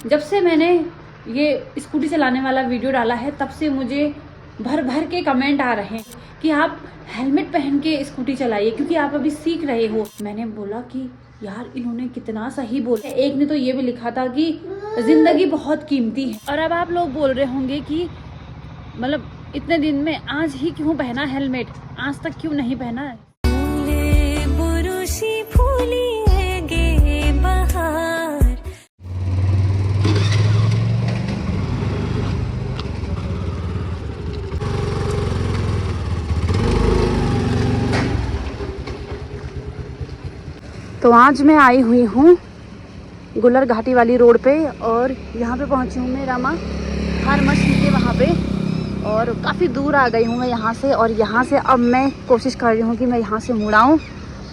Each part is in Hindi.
जब से मैंने ये स्कूटी चलाने वाला वीडियो डाला है तब से मुझे भर भर के कमेंट आ रहे हैं कि आप हेलमेट पहन के स्कूटी चलाइए क्योंकि आप अभी सीख रहे हो। मैंने बोला कि यार इन्होंने कितना सही बोला। एक ने तो ये भी लिखा था कि जिंदगी बहुत कीमती है। और अब आप लोग बोल रहे होंगे कि मतलब इतने दिन में आज ही क्यों पहना हेलमेट, आज तक क्यों नहीं पहना है। तो आज मैं आई हुई हूँ गुलर घाटी वाली रोड पे और यहाँ पे पहुँची हूँ मैं रामा फार्मेसी के वहाँ पे और काफ़ी दूर आ गई हूँ मैं यहाँ से। और यहाँ से अब मैं कोशिश कर रही हूँ कि मैं यहाँ से मुड़ाऊँ।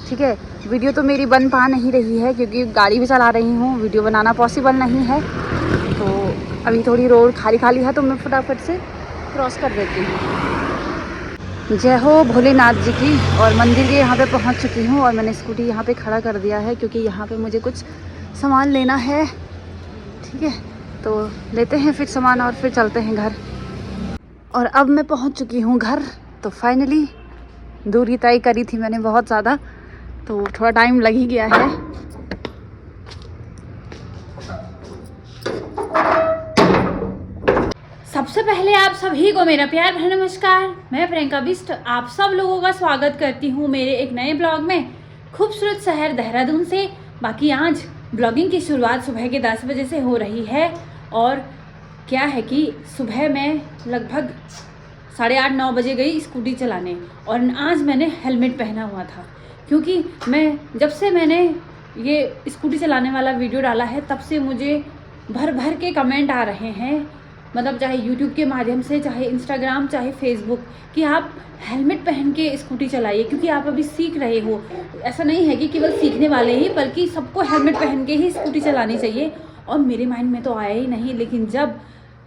ठीक है, वीडियो तो मेरी बन पा नहीं रही है क्योंकि गाड़ी भी चला रही हूँ, वीडियो बनाना पॉसिबल नहीं है। तो अभी थोड़ी रोड खाली खाली है तो मैं फटाफट से क्रॉस कर देती हूँ। जय हो भोलेनाथ जी की। और मंदिर के यहाँ पे पहुँच चुकी हूँ और मैंने स्कूटी यहाँ पे खड़ा कर दिया है क्योंकि यहाँ पे मुझे कुछ सामान लेना है। ठीक है, तो लेते हैं फिर सामान और फिर चलते हैं घर। और अब मैं पहुँच चुकी हूँ घर। तो फाइनली दूरी तय करी थी मैंने बहुत ज़्यादा, तो थोड़ा टाइम लग ही गया है। सबसे पहले आप सभी को मेरा प्यार भरा नमस्कार। मैं प्रियंका बिष्ट आप सब लोगों का स्वागत करती हूँ मेरे एक नए ब्लॉग में खूबसूरत शहर देहरादून से। बाकी आज ब्लॉगिंग की शुरुआत सुबह के 10 बजे से हो रही है और क्या है कि सुबह मैं लगभग 8:30-9 बजे गई स्कूटी चलाने और आज मैंने हेलमेट पहना हुआ था क्योंकि जब से मैंने ये स्कूटी चलाने वाला वीडियो डाला है तब से मुझे भर भर के कमेंट आ रहे हैं, मतलब चाहे यूट्यूब के माध्यम से, चाहे इंस्टाग्राम, चाहे फेसबुक, कि आप हेलमेट पहन के स्कूटी चलाइए क्योंकि आप अभी सीख रहे हो। ऐसा नहीं है कि केवल सीखने वाले ही, बल्कि सबको हेलमेट पहन के ही स्कूटी चलानी चाहिए। और मेरे माइंड में तो आया ही नहीं, लेकिन जब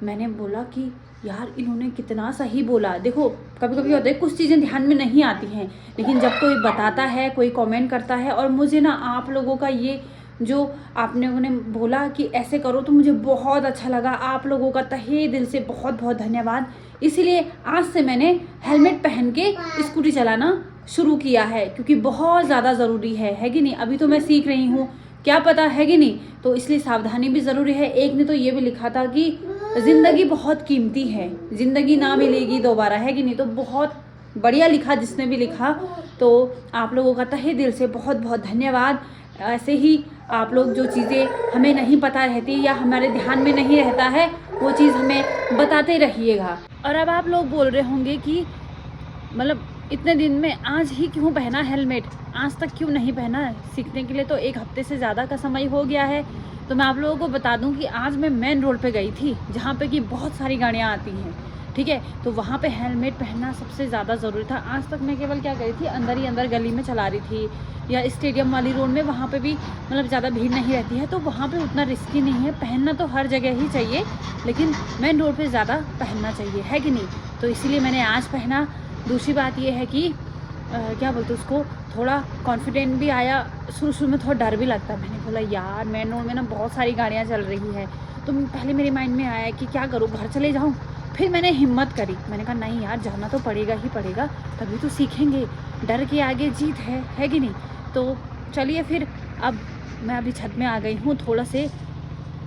मैंने बोला कि यार इन्होंने कितना सही बोला। देखो कभी कभी होता है कुछ चीज़ें ध्यान में नहीं आती हैं, लेकिन जब कोई बताता है, कोई कमेंट करता है, और मुझे ना आप लोगों का ये जो आपने उन्हें बोला कि ऐसे करो तो मुझे बहुत अच्छा लगा। आप लोगों का तहे दिल से बहुत बहुत धन्यवाद। इसीलिए आज से मैंने हेलमेट पहन के स्कूटी चलाना शुरू किया है क्योंकि बहुत ज़्यादा ज़रूरी है कि नहीं। अभी तो मैं सीख रही हूँ, क्या पता है कि नहीं, तो इसलिए सावधानी भी ज़रूरी है। एक ने तो ये भी लिखा था कि ज़िंदगी बहुत कीमती है, ज़िंदगी ना मिलेगी दोबारा, है कि नहीं। तो बहुत बढ़िया लिखा जिसने भी लिखा, तो आप लोगों का तहे दिल से बहुत बहुत धन्यवाद। ऐसे ही आप लोग जो चीज़ें हमें नहीं पता रहती या हमारे ध्यान में नहीं रहता है वो चीज़ हमें बताते रहिएगा। और अब आप लोग बोल रहे होंगे कि मतलब इतने दिन में आज ही क्यों पहना हेलमेट, आज तक क्यों नहीं पहना है। सीखने के लिए तो 1 हफ्ते से ज़्यादा का समय हो गया है। तो मैं आप लोगों को बता दूं कि आज मैं मेन रोड पे गई थी जहाँ पे कि बहुत सारी गाड़ियाँ आती हैं। ठीक है, तो वहाँ पे हेलमेट पहनना सबसे ज़्यादा ज़रूरी था। आज तक मैं केवल क्या करी थी, अंदर ही अंदर गली में चला रही थी या स्टेडियम वाली रोड में, वहाँ पे भी मतलब ज़्यादा भीड़ नहीं रहती है तो वहाँ पे उतना रिस्की नहीं है। पहनना तो हर जगह ही चाहिए, लेकिन मेन रोड पे ज़्यादा पहनना चाहिए, है कि नहीं। तो इसीलिए मैंने आज पहना। दूसरी बात ये है कि क्या बोलते उसको, थोड़ा कॉन्फिडेंट भी आया। शुरू में थोड़ा डर भी लगता है। मैंने बोला यार मेन रोड में ना बहुत सारी गाड़ियाँ चल रही है, तो पहले मेरे माइंड में आया कि क्या करूँ, घर चले जाऊँ। फिर मैंने हिम्मत करी, मैंने कहा नहीं यार जाना तो पड़ेगा ही पड़ेगा, तभी तो सीखेंगे, डर के आगे जीत है कि नहीं। तो चलिए फिर अब मैं अभी छत में आ गई हूँ, थोड़ा से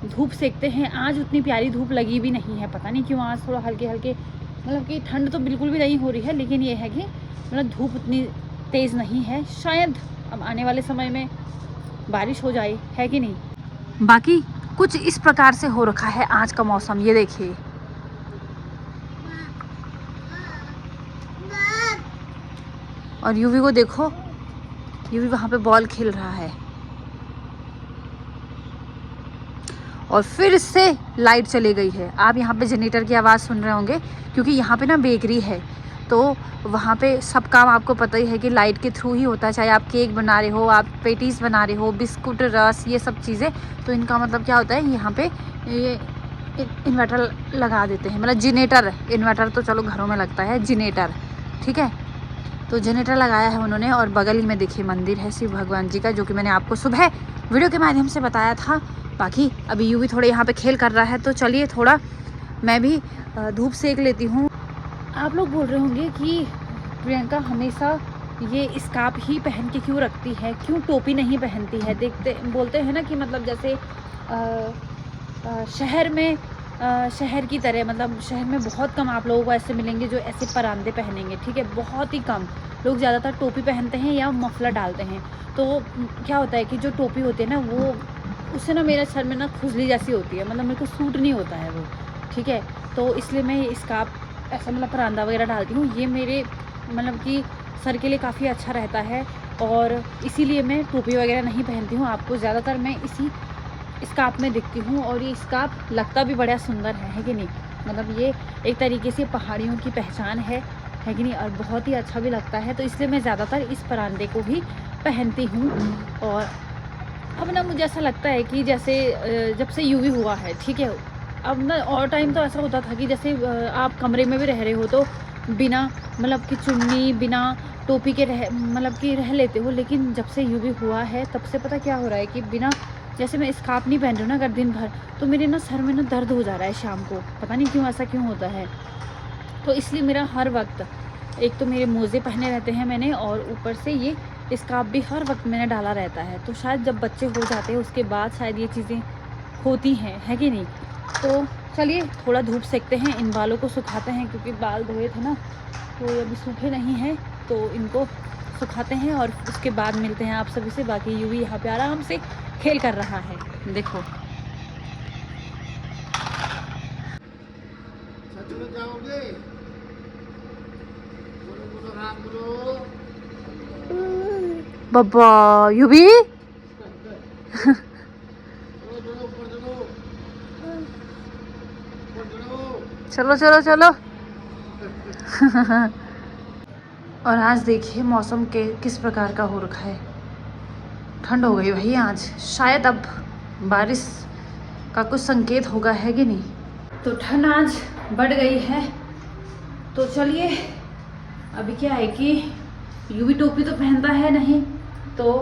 धूप सेकते हैं। आज उतनी प्यारी धूप लगी भी नहीं है, पता नहीं क्यों आज थोड़ा हल्के हल्के, मतलब कि ठंड तो बिल्कुल भी नहीं हो रही है, लेकिन ये है कि मतलब धूप उतनी तेज़ नहीं है। शायद अब आने वाले समय में बारिश हो जाए, है कि नहीं। बाकी कुछ इस प्रकार से हो रखा है आज का मौसम, ये देखिए। और यूवी को देखो, यूवी वहाँ पे बॉल खेल रहा है। और फिर से लाइट चली गई है। आप यहाँ पे जनरेटर की आवाज़ सुन रहे होंगे क्योंकि यहाँ पे ना बेकरी है, तो वहाँ पे सब काम आपको पता ही है कि लाइट के थ्रू ही होता है। चाहे आप केक बना रहे हो, आप पेटीज़ बना रहे हो, बिस्कुट, रस, ये सब चीज़ें, तो इनका मतलब क्या होता है, यहाँ पे ये इन्वर्टर लगा देते हैं, मतलब जनरेटर। इन्वर्टर तो चलो घरों में लगता है, जनरेटर, ठीक है। तो जनरेटर लगाया है उन्होंने। और बगल ही में देखिए मंदिर है शिव भगवान जी का, जो कि मैंने आपको सुबह वीडियो के माध्यम से बताया था। बाकी अभी यूवी थोड़े यहाँ पे खेल कर रहा है, तो चलिए थोड़ा मैं भी धूप सेक लेती हूँ। आप लोग बोल रहे होंगे कि प्रियंका हमेशा ये स्कार्फ ही पहन के क्यों रखती है, क्यों टोपी नहीं पहनती है। देखते बोलते हैं ना कि मतलब जैसे शहर में शहर की तरह, मतलब शहर में बहुत कम आप लोगों को ऐसे मिलेंगे जो ऐसे परांदे पहनेंगे, ठीक है, बहुत ही कम लोग ज़्यादातर टोपी पहनते हैं या मफलर डालते हैं। तो क्या होता है कि जो टोपी होती है ना, वो उससे ना मेरे सर में ना खुजली जैसी होती है, मतलब मेरे को सूट नहीं होता है वो, ठीक है। तो इसलिए मैं स्कार्फ ऐसा मतलब परांदा वगैरह डालती हूँ। ये मेरे मतलब कि सर के लिए काफ़ी अच्छा रहता है, और इसीलिए मैं टोपी वगैरह नहीं पहनती हूँ। आपको ज़्यादातर मैं इसी स्कार्फ में दिखती हूँ, और ये स्कार्फ लगता भी बड़ा सुंदर है कि नहीं। मतलब ये एक तरीके से पहाड़ियों की पहचान है कि नहीं, और बहुत ही अच्छा भी लगता है। तो इसलिए मैं ज़्यादातर इस परांदे को ही पहनती हूँ। और अब ना मुझे ऐसा लगता है कि जैसे जब से यूवी हुआ है, ठीक है, अब ना और टाइम तो ऐसा होता था कि जैसे आप कमरे में भी रह रहे हो तो बिना मतलब कि चुन्नी बिना टोपी के मतलब कि रह लेते हो। लेकिन जब से यूवी हुआ है तब से पता क्या हो रहा है कि बिना, जैसे मैं स्कार्फ नहीं पहन रही हूँ ना अगर दिन भर, तो मेरे ना सर में ना दर्द हो जा रहा है शाम को, पता नहीं क्यों, ऐसा क्यों होता है। तो इसलिए मेरा हर वक्त, एक तो मेरे मोज़े पहने रहते हैं मैंने, और ऊपर से ये स्कार्फ भी हर वक्त मैंने डाला रहता है। तो शायद जब बच्चे हो जाते हैं उसके बाद शायद ये चीज़ें होती हैं, है कि नहीं। तो चलिए थोड़ा धूप सेकते हैं, इन बालों को सुखाते हैं, क्योंकि बाल धोए थे ना तो अभी सूखे नहीं हैं, तो इनको सुखाते हैं और उसके बाद मिलते हैं आप सभी से। बाकी यूवी यहाँ पे आराम से खेल कर रहा है, देखो। बाबा यूवी चलो चलो चलो। और आज देखिए मौसम के किस प्रकार का हो रखा है, ठंड हो गई भाई आज, शायद अब बारिश का कुछ संकेत होगा, है कि नहीं। तो ठंड आज बढ़ गई है। तो चलिए अभी क्या है कि यूवी टोपी तो पहनता है नहीं, तो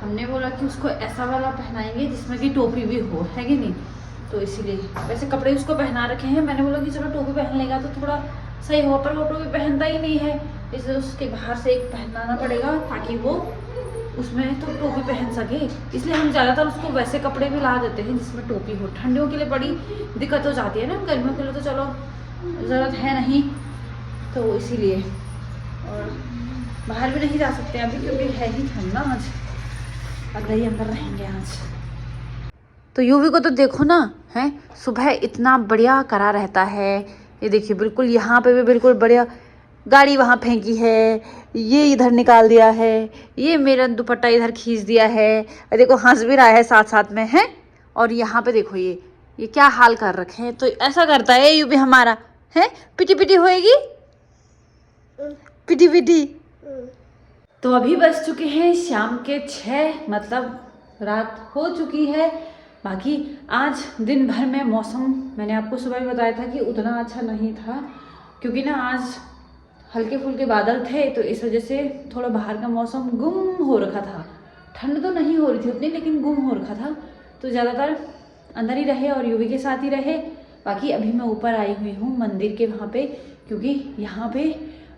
हमने बोला कि उसको ऐसा वाला पहनाएंगे जिसमें कि टोपी भी हो, है कि नहीं। तो इसीलिए वैसे कपड़े उसको पहना रखे हैं, मैंने बोला कि चलो टोपी पहन लेगा तो थोड़ा सही होगा, पर वो टोपी पहनता ही नहीं है, इसलिए उसके बाहर से एक पहनाना पड़ेगा ताकि वो उसमें तो टोपी पहन सके। इसलिए हम ज़्यादातर उसको वैसे कपड़े भी ला देते हैं जिसमें टोपी हो। ठंडियों के लिए बड़ी दिक्कत हो जाती है ना, गर्मियों के लिए तो चलो ज़रूरत है नहीं, तो इसीलिए। और बाहर भी नहीं जा सकते अभी क्योंकि है ही ठंड ना, आज अंदर ही अंदर रहेंगे आज। तो यूवी को तो देखो ना, है सुबह इतना बढ़िया करा रहता है। ये देखिए बिल्कुल यहाँ पे भी बिल्कुल बढ़िया, गाड़ी वहाँ फेंकी है, ये इधर निकाल दिया है, ये मेरा दुपट्टा इधर खींच दिया है, और देखो हंस भी रहा है साथ साथ में, है। और यहाँ पे देखो ये क्या हाल कर रखे हैं। तो ऐसा करता है यूवी हमारा, है पिटी पिटी होएगी, पिटी पिटी। तो अभी बज चुके हैं शाम के 6, मतलब रात हो चुकी है। बाकी आज दिन भर में मौसम, मैंने आपको सुबह भी बताया था कि उतना अच्छा नहीं था, क्योंकि ना आज हल्के फुल्के बादल थे, तो इस वजह से थोड़ा बाहर का मौसम गुम हो रखा था। ठंड तो नहीं हो रही थी उतनी, लेकिन गुम हो रखा था, तो ज़्यादातर अंदर ही रहे और यूवी के साथ ही रहे। बाकी अभी मैं ऊपर आई हुई हूँ मंदिर के वहाँ पे, क्योंकि यहाँ पे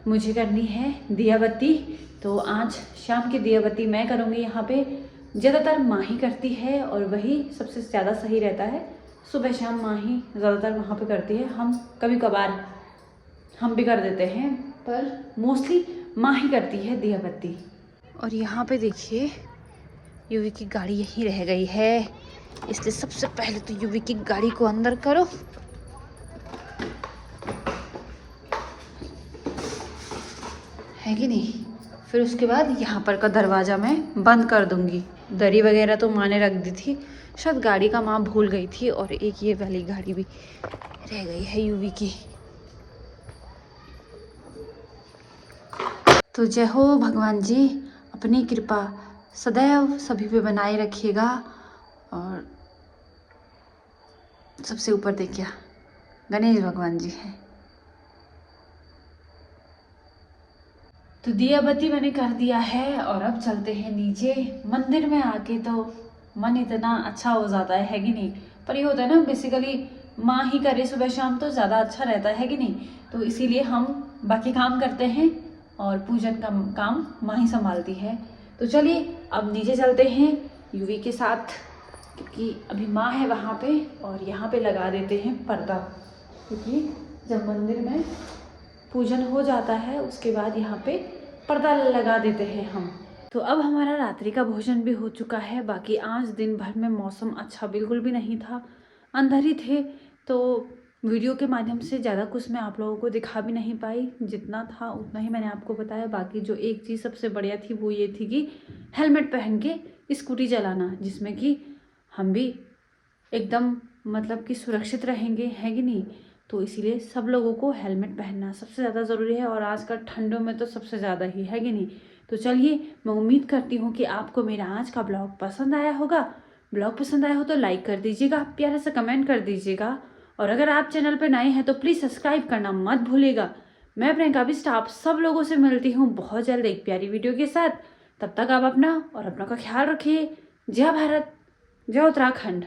मुझे करनी है दिया बत्ती। तो आज शाम की दिया बत्ती मैं करूँगी यहाँ पे। ज़्यादातर माँ ही करती है और वही सबसे ज़्यादा सही रहता है, सुबह शाम माँ ही ज़्यादातर वहाँ पे करती है। हम कभी कभार हम भी कर देते हैं, पर मोस्टली माँ ही करती है दिया बत्ती। और यहाँ पे देखिए यूवी की गाड़ी यहीं रह गई है, इसलिए सबसे पहले तो यूवी की गाड़ी को अंदर करो। है कि नहीं। फिर उसके बाद यहाँ पर का दरवाज़ा मैं बंद कर दूँगी। दरी वगैरह तो माँ ने रख दी थी, शायद गाड़ी का माँ भूल गई थी, और एक ये वाली गाड़ी भी रह गई है यूवी की। तो जय हो भगवान जी, अपनी कृपा सदैव सभी पे बनाए रखिएगा। और सबसे ऊपर देखिए गणेश भगवान जी हैं। तो दिया बत्ती मैंने कर दिया है, और अब चलते हैं नीचे मंदिर में। आके तो मन इतना अच्छा हो जाता है कि नहीं। पर ये होता है ना, बेसिकली माँ ही करे सुबह शाम तो ज़्यादा अच्छा रहता है कि नहीं। तो इसीलिए हम बाकी काम करते हैं और पूजन का काम माँ ही संभालती है। तो चलिए अब नीचे चलते हैं यूवी के साथ, क्योंकि अभी माँ है वहाँ पे। और यहाँ पे लगा देते हैं पर्दा, क्योंकि जब मंदिर में पूजन हो जाता है उसके बाद यहाँ पे पर्दा लगा देते हैं हम। तो अब हमारा रात्रि का भोजन भी हो चुका है। बाकी आज दिन भर में मौसम अच्छा बिल्कुल भी नहीं था, अंदर ही थे, तो वीडियो के माध्यम से ज़्यादा कुछ मैं आप लोगों को दिखा भी नहीं पाई। जितना था उतना ही मैंने आपको बताया। बाकी जो एक चीज़ सबसे बढ़िया थी वो ये थी कि हेलमेट पहन के स्कूटी चलाना, जिसमें कि हम भी एकदम मतलब कि सुरक्षित रहेंगे, है कि नहीं। तो इसीलिए सब लोगों को हेलमेट पहनना सबसे ज़्यादा ज़रूरी है, और आजकल ठंडों में तो सबसे ज़्यादा ही, है कि नहीं। तो चलिए मैं उम्मीद करती हूँ कि आपको मेरा आज का ब्लॉग पसंद आया होगा। ब्लॉग पसंद आया हो तो लाइक कर दीजिएगा, प्यारा सा कमेंट कर दीजिएगा, और अगर आप चैनल पर नए हैं तो प्लीज़ सब्सक्राइब करना मत भूलिएगा। मैं प्रियंका बिष्ट आप सब लोगों से मिलती हूँ बहुत जल्द एक प्यारी वीडियो के साथ। तब तक आप अपना और अपनों का ख्याल रखिए। जय भारत, जय उत्तराखंड।